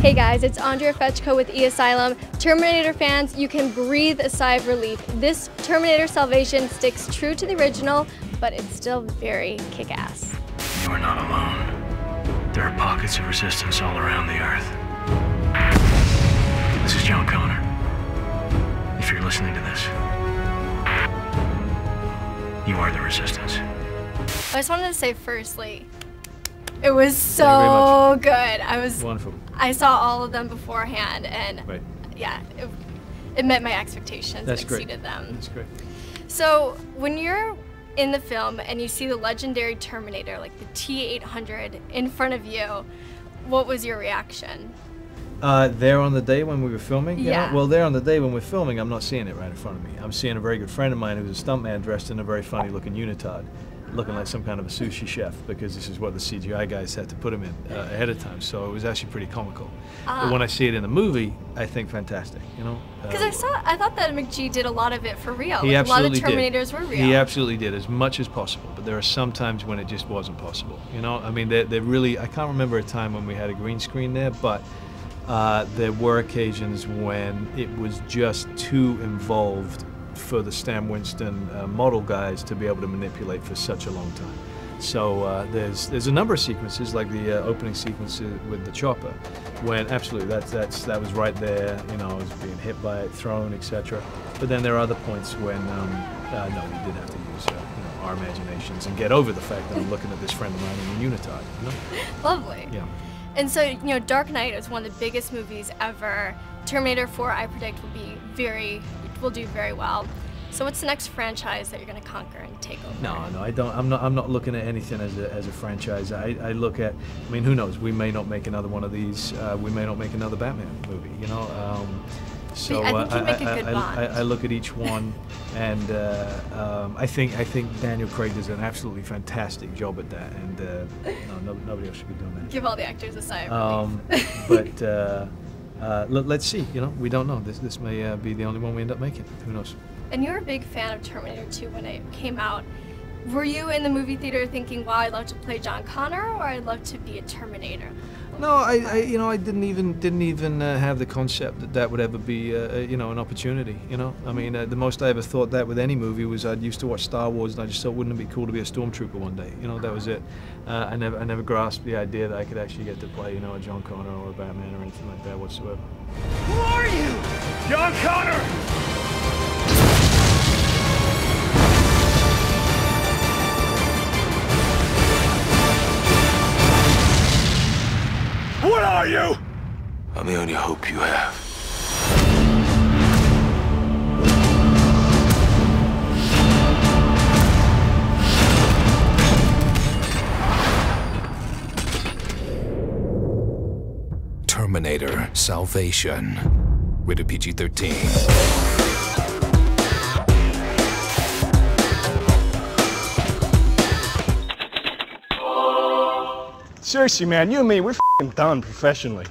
Hey guys, it's Andrea Feczko with E-Asylum. Terminator fans, you can breathe a sigh of relief. This Terminator Salvation sticks true to the original, but it's still very kick-ass. You are not alone. There are pockets of resistance all around the Earth. This is John Connor. If you're listening to this, you are the resistance. I just wanted to say firstly, it was so good. Wonderful. I saw all of them beforehand, and right. Yeah, it met my expectations. That's and great. Exceeded them. That's great. So when you're in the film and you see the legendary Terminator, like the T-800, in front of you, what was your reaction? There on the day when we were filming? Yeah. You know? Well, there on the day when we're filming, I'm not seeing it right in front of me. I'm seeing a very good friend of mine who's a stuntman dressed in a very funny-looking unitard, looking like some kind of a sushi chef, because this is what the CGI guys had to put him in ahead of time. So it was actually pretty comical. But when I see it in the movie, I think fantastic. You know. Because I thought that McG did a lot of it for real. He like, a lot of absolutely Terminators were real. He absolutely did, as much as possible. But there are some times when it just wasn't possible. You know, I mean, they really. I can't remember a time when we had a green screen there, but there were occasions when it was just too involved for the Stan Winston model guys to be able to manipulate for such a long time. So there's a number of sequences, like the opening sequence with the chopper, when absolutely that was right there. You know, it was being hit by it, thrown, etc. But then there are other points when no, we did have to use our imaginations and get over the fact that I'm looking at this friend of mine in a unitard. You know? Lovely. Yeah. And so, you know, Dark Knight is one of the biggest movies ever. Terminator 4, I predict, will do very well. So what's the next franchise that you're going to conquer and take over? No, I don't. I'm not looking at anything as a franchise. I look at. I mean, who knows? We may not make another one of these. We may not make another Batman movie. You know. So I think you make a good bond. I look at each one, and I think Daniel Craig does an absolutely fantastic job at that, and nobody else should be doing that. Give all the actors a sigh of relief. But let's see. You know, we don't know. This may be the only one we end up making. Who knows? And you were a big fan of Terminator 2 when it came out. Were you in the movie theater thinking, wow, I'd love to play John Connor, or I'd love to be a Terminator? No, I didn't even have the concept that would ever be an opportunity. You know, I mean, the most I ever thought that with any movie was I used to watch Star Wars, and I just thought, wouldn't it be cool to be a stormtrooper one day? You know, that was it. I never grasped the idea that I could actually get to play, you know, a John Connor or a Batman or anything like that whatsoever. Who are you? John Connor! What are you? I'm the only hope you have. Terminator Salvation. Rated PG-13. Seriously, man, you and me, we're f***ing done professionally.